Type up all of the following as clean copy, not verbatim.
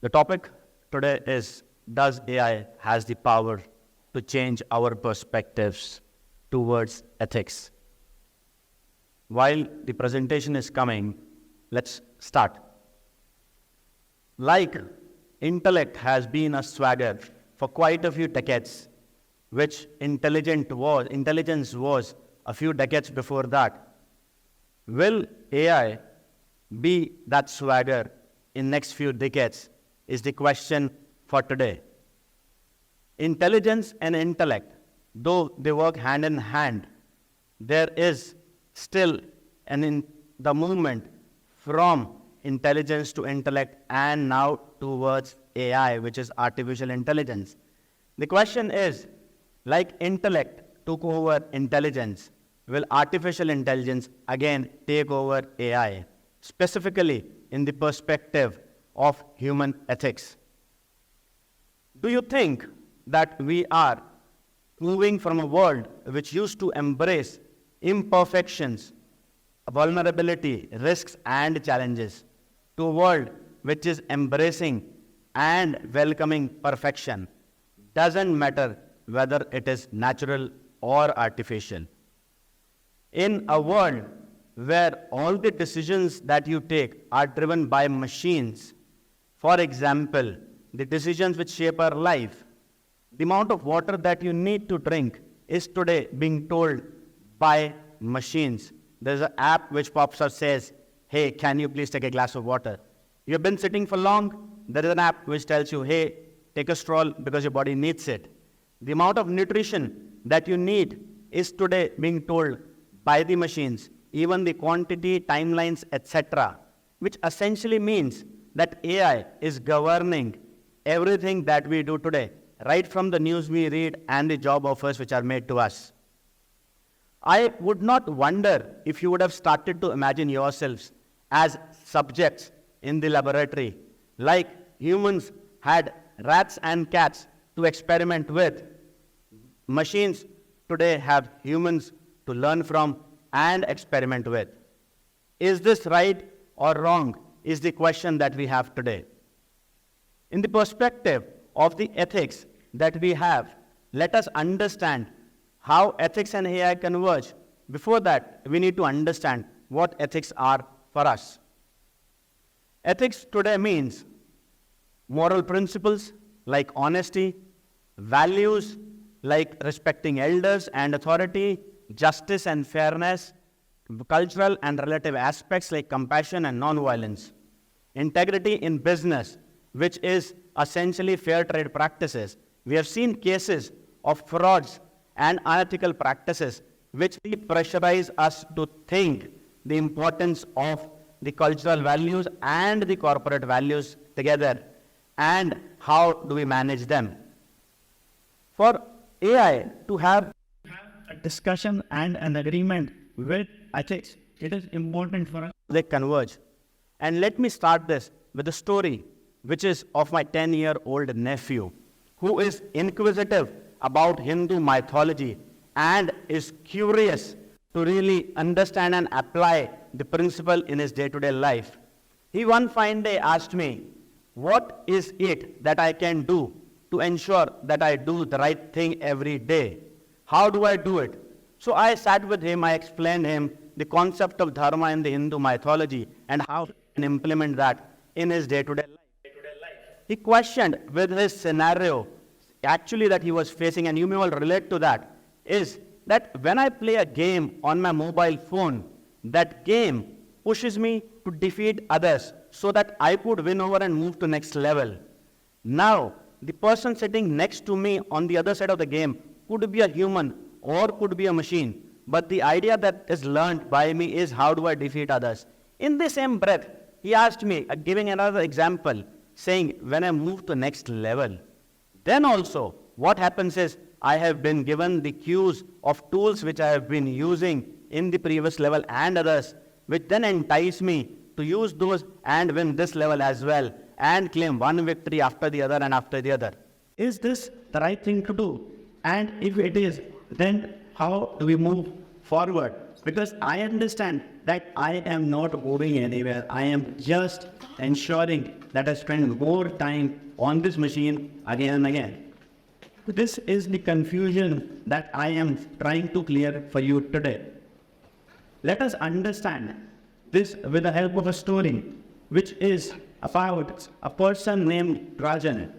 The topic today is, does AI has the power to change our perspectives towards ethics? While the presentation is coming, let's start. Like intellect has been a swagger for quite a few decades, which intelligence was a few decades before that. Will AI be that swagger in next few decades is the question for today. Intelligence and intellect, though they work hand in hand, there is still the movement from intelligence to intellect and now towards AI, which is artificial intelligence. The question is, like intellect took over intelligence, will artificial intelligence again take over AI, specifically in the perspective of human ethics? Do you think that we are moving from a world which used to embrace imperfections, vulnerability, risks, and challenges to a world which is embracing and welcoming perfection? Doesn't matter whether it is natural or artificial. In a world where all the decisions that you take are driven by machines, for example, the decisions which shape our life, the amount of water that you need to drink is today being told by machines. There's an app which pops up, says, hey, can you please take a glass of water? You've been sitting for long, there is an app which tells you, hey, take a stroll because your body needs it. The amount of nutrition that you need is today being told by the machines, even the quantity, timelines, etc., which essentially means that AI is governing everything that we do today, right from the news we read and the job offers which are made to us. I would not wonder if you would have started to imagine yourselves as subjects in the laboratory, like humans had rats and cats to experiment with. Machines today have humans to learn from and experiment with. Is this right or wrong is the question that we have today. In the perspective of the ethics that we have, let us understand how ethics and AI converge. Before that, we need to understand what ethics are for us. Ethics today means moral principles like honesty, values like respecting elders and authority, justice and fairness, cultural and relative aspects like compassion and non-violence, integrity in business, which is essentially fair trade practices. We have seen cases of frauds and unethical practices which pressurize us to think the importance of the cultural values and the corporate values together, and how do we manage them. For AI to have a discussion and an agreement with ethics, it is important for us they converge. And let me start this with a story which is of my 10-year-old nephew, who is inquisitive about Hindu mythology and is curious to really understand and apply the principle in his day-to-day life. He one fine day asked me, what is it that I can do to ensure that I do the right thing every day? How do I do it? So I sat with him, I explained him the concept of dharma in the Hindu mythology and how he can implement that in his day-to-day life. He questioned with his scenario, actually that he was facing, and you may all relate to that, is that when I play a game on my mobile phone, that game pushes me to defeat others so that I could win over and move to next level. Now, the person sitting next to me on the other side of the game could be a human or could be a machine, but the idea that is learned by me is how do I defeat others. In the same breath, he asked me, giving another example, saying when I move to next level, then also what happens is I have been given the cues of tools which I have been using in the previous level and others, which then entice me to use those and win this level as well and claim one victory after the other and after the other. Is this the right thing to do? And if it is, then how do we move forward? Because I understand that I am not moving anywhere. I am just ensuring that I spend more time on this machine again and again. This is the confusion that I am trying to clear for you today. Let us understand this with the help of a story, which is about a person named Rajan.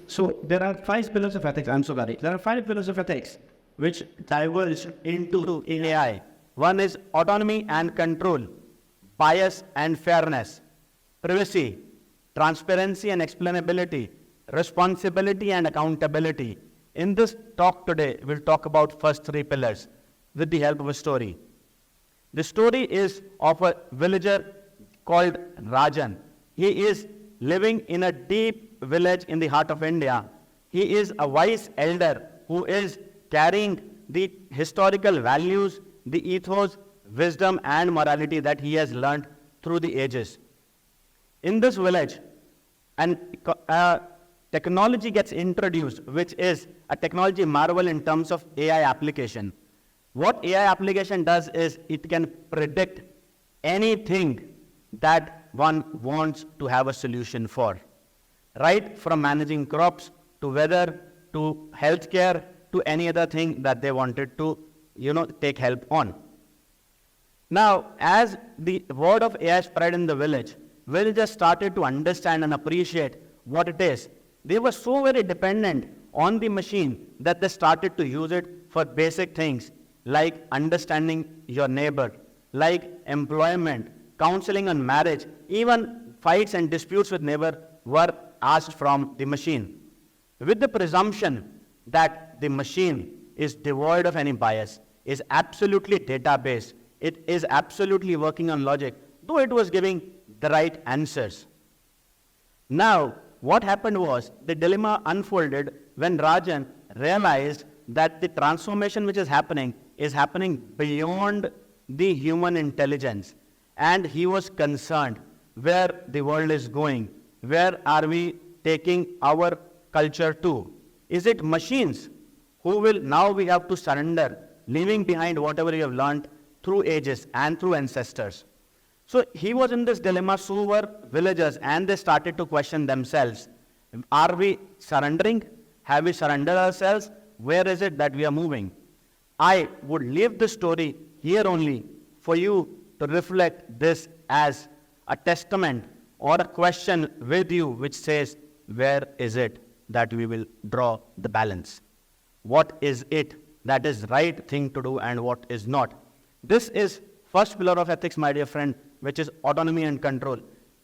So there are 5 pillars of ethics. I'm so sorry. There are 5 pillars of ethics which diverge into AI. One is autonomy and control, bias and fairness, privacy, transparency and explainability, responsibility and accountability. In this talk today, we'll talk about first 3 pillars with the help of a story. The story is of a villager called Rajan. He is living in a deep village in the heart of India. He is a wise elder who is carrying the historical values, the ethos, wisdom and morality that he has learned through the ages. In this village, technology gets introduced, which is a technology marvel in terms of AI application. What AI application does is it can predict anything that one wants to have a solution for. Right from managing crops to weather to healthcare to any other thing that they wanted to, take help on. Now, as the word of AI spread in the village, villagers started to understand and appreciate what it is. They were so very dependent on the machine that they started to use it for basic things like understanding your neighbor, like employment, counseling on marriage, even fights and disputes with neighbor were asked from the machine. With the presumption that the machine is devoid of any bias, is absolutely data-based, it is absolutely working on logic, though it was giving the right answers. Now, what happened was, the dilemma unfolded when Rajan realized that the transformation which is happening beyond the human intelligence. And he was concerned where the world is going. Where are we taking our culture to? Is it machines who will now we have to surrender, leaving behind whatever we have learned through ages and through ancestors? So he was in this dilemma, so were villagers, and they started to question themselves. Are we surrendering? Have we surrendered ourselves? Where is it that we are moving? I would leave the story here only for you to reflect this as a testament or a question with you which says, where is it that we will draw the balance? What is it that is right thing to do and what is not? This is first pillar of ethics, my dear friend, which is autonomy and control.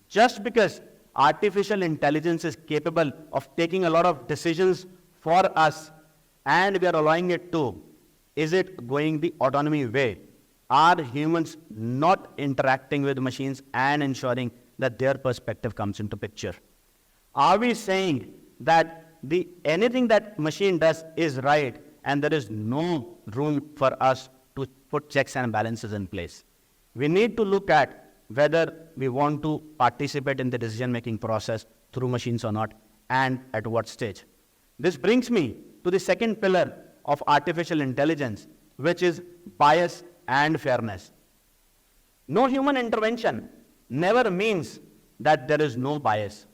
Just because artificial intelligence is capable of taking a lot of decisions for us and we are allowing it to, is it going the autonomy way? Are humans not interacting with machines and ensuring that their perspective comes into picture? Are we saying that anything that machine does is right and there is no room for us to put checks and balances in place? We need to look at whether we want to participate in the decision-making process through machines or not, and at what stage. This brings me to the second pillar of artificial intelligence, which is bias and fairness. No human intervention never means that there is no bias.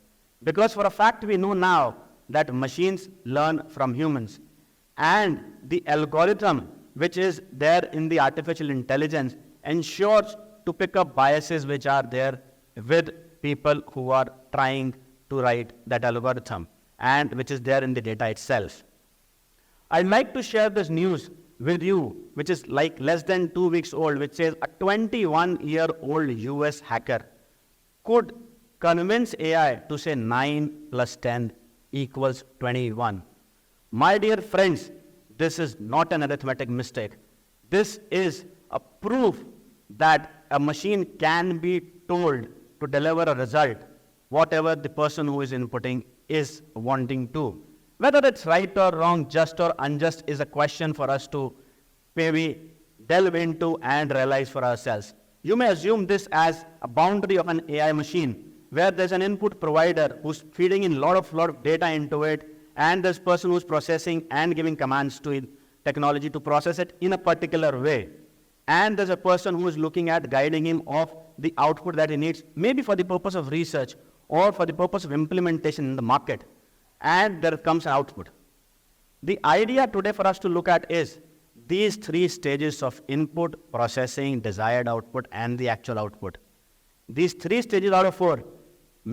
Because for a fact we know now that machines learn from humans. And the algorithm which is there in the artificial intelligence ensures to pick up biases which are there with people who are trying to write that algorithm and which is there in the data itself. I'd like to share this news with you, which is like less than 2 weeks old, which says a 21-year-old US hacker could convince AI to say 9 plus 10 equals 21. My dear friends, this is not an arithmetic mistake. This is a proof that a machine can be told to deliver a result, whatever the person who is inputting is wanting to. Whether it's right or wrong, just or unjust is a question for us to maybe delve into and realize for ourselves. You may assume this as a boundary of an AI machine, where there's an input provider who's feeding in lot of data into it, and there's a person who's processing and giving commands to technology to process it in a particular way. and there's a person who is looking at guiding him of the output that he needs, maybe for the purpose of research or for the purpose of implementation in the market, and there comes an output. The idea today for us to look at is these three stages of input, processing, desired output, and the actual output. These three stages out of four,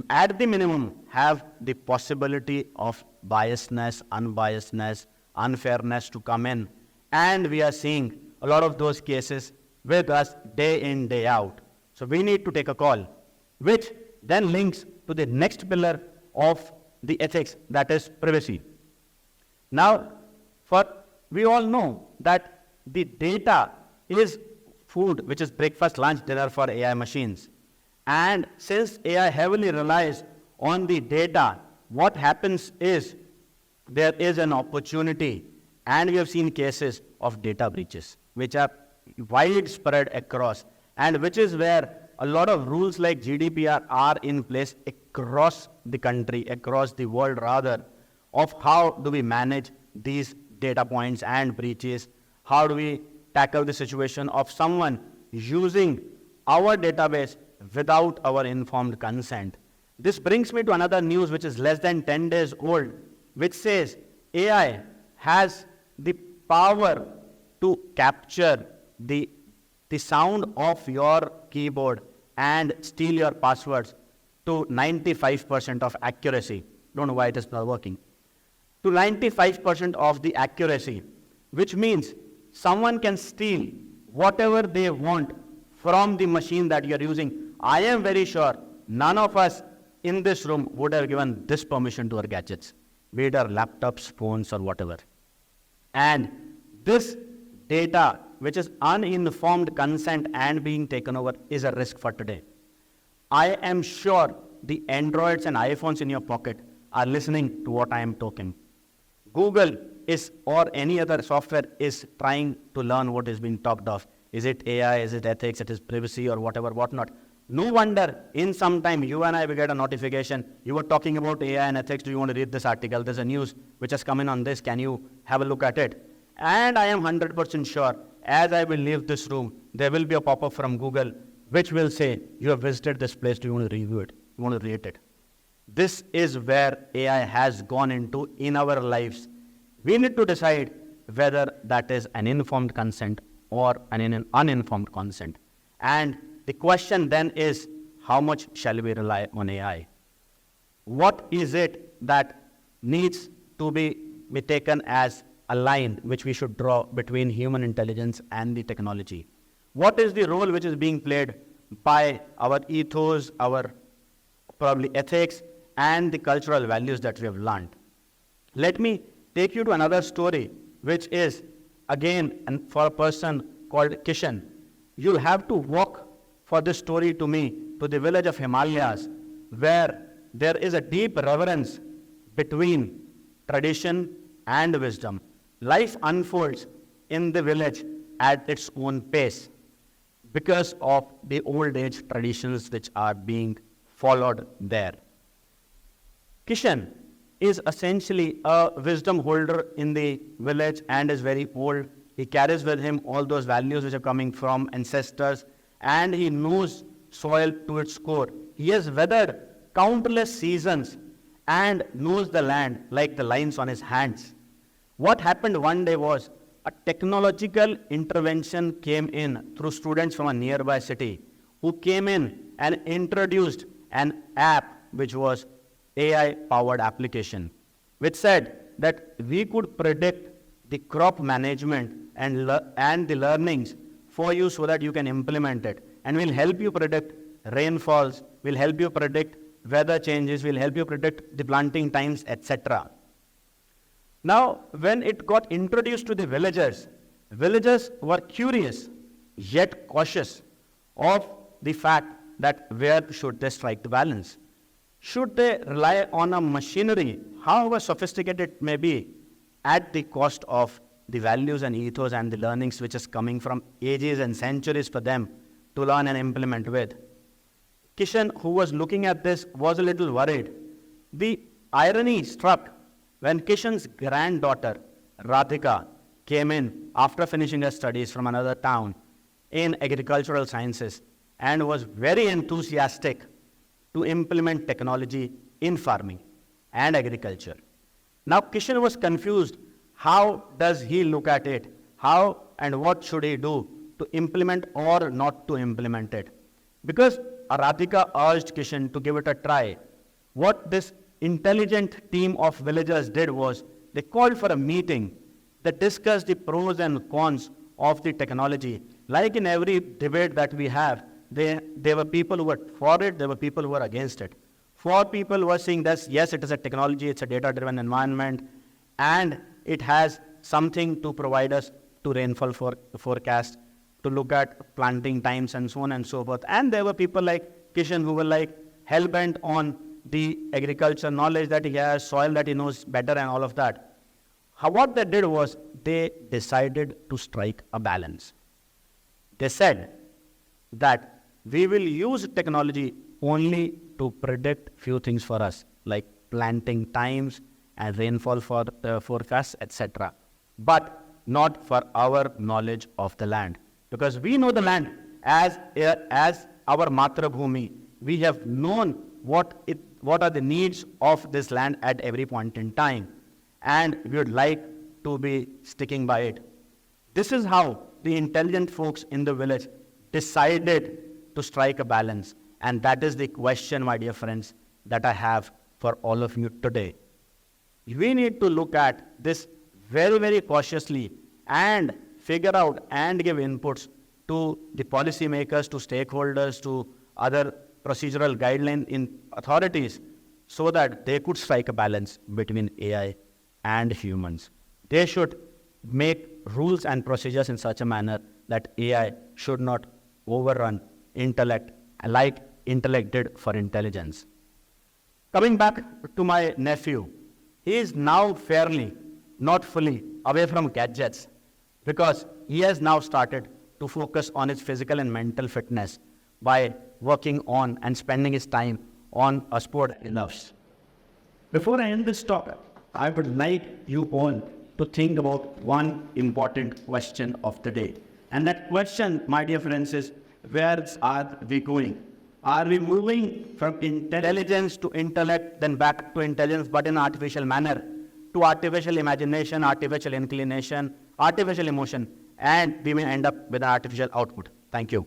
at the minimum, have the possibility of biasness, unbiasedness, unfairness to come in. And we are seeing a lot of those cases with us day in, day out. So we need to take a call, which then links to the next pillar of the ethics, that is privacy. Now, we all know that the data is food, which is breakfast, lunch, dinner for AI machines. And since AI heavily relies on the data, what happens is there is an opportunity, and we have seen cases of data breaches, which are widespread across, and which is where a lot of rules like GDPR are in place across the country, across the world rather, of how do we manage these data points and breaches, how do we tackle the situation of someone using our database without our informed consent. This brings me to another news which is less than 10 days old, which says AI has the power to capture the sound of your keyboard and steal your passwords to 95% of accuracy. Don't know why it is not working. To 95% of the accuracy, which means someone can steal whatever they want from the machine that you are using. I am very sure none of us in this room would have given this permission to our gadgets, be it our laptops, phones, or whatever. And this data, which is uninformed consent and being taken over, is a risk for today. I am sure the Androids and iPhones in your pocket are listening to what I am talking. Google is, or any other software is trying to learn what is being talked of. Is it AI, is it ethics, it is privacy or whatever, whatnot. No wonder in some time you and I will get a notification. You were talking about AI and ethics. Do you want to read this article? There's a news which has come in on this. Can you have a look at it? And I am 100% sure as I will leave this room, there will be a pop-up from Google which will say, you have visited this place. Do you want to review it? You want to rate it? This is where AI has gone into in our lives. We need to decide whether that is an informed consent or an uninformed consent. And the question then is, how much shall we rely on AI? What is it that needs to be taken as a line which we should draw between human intelligence and the technology? What is the role which is being played by our ethos, our probably ethics, and the cultural values that we have learned? Let me take you to another story, which is, again, and for a person called Kishan. You'll have to walk for this story to me to the village of Himalayas, where there is a deep reverence between tradition and wisdom. Life unfolds in the village at its own pace because of the old age traditions which are being followed there. Kishan is essentially a wisdom holder in the village and is very old. He carries with him all those values which are coming from ancestors, and he knows soil to its core. He has weathered countless seasons and knows the land like the lines on his hands. What happened one day was a technological intervention came in through students from a nearby city who came in and introduced an app which was AI-powered application, which said that we could predict the crop management and the learnings for you so that you can implement it. And we'll help you predict rainfalls, we'll help you predict weather changes, we'll help you predict the planting times, etc. Now, when it got introduced to the villagers were curious yet cautious of the fact that where should they strike the balance. Should they rely on a machinery, however sophisticated it may be, at the cost of the values and ethos and the learnings which is coming from ages and centuries for them to learn and implement with? Kishan, who was looking at this, was a little worried. The irony struck when Kishan's granddaughter, Radhika, came in after finishing her studies from another town in agricultural sciences and was very enthusiastic to implement technology in farming and agriculture. Now Kishan was confused. How does he look at it? How and what should he do to implement or not to implement it? Because Radhika urged Kishan to give it a try. What this intelligent team of villagers did was they called for a meeting. They discussed the pros and cons of the technology. Like in every debate that we have, there were people who were for it, there were people who were against it. For people were saying that yes, it is a technology, it's a data-driven environment, and it has something to provide us to rainfall forecast, to look at planting times and so on and so forth. And there were people like Kishan who were like hell-bent on the agriculture knowledge that he has, soil that he knows better and all of that. What they did was they decided to strike a balance. They said that we will use technology only to predict few things for us, like planting times and rainfall forecasts, etc. But not for our knowledge of the land. Because we know the land as our Matra Bhumi. We have known what are the needs of this land at every point in time. And we would like to be sticking by it. This is how the intelligent folks in the village decided to strike a balance. And that is the question, my dear friends, that I have for all of you today. We need to look at this very, very cautiously and figure out and give inputs to the policymakers, to stakeholders, to other procedural guideline in authorities so that they could strike a balance between AI and humans. They should make rules and procedures in such a manner that AI should not overrun intellect like intellect did for intelligence. Coming back to my nephew, he is now fairly, not fully, away from gadgets because he has now started to focus on his physical and mental fitness by working on and spending his time on a sport he loves. Before I end this talk, I would like you all to think about one important question of the day. And that question, my dear friends, is where are we going? Are we moving from intelligence to intellect, then back to intelligence, but in an artificial manner, to artificial imagination, artificial inclination, artificial emotion, and we may end up with an artificial output? Thank you.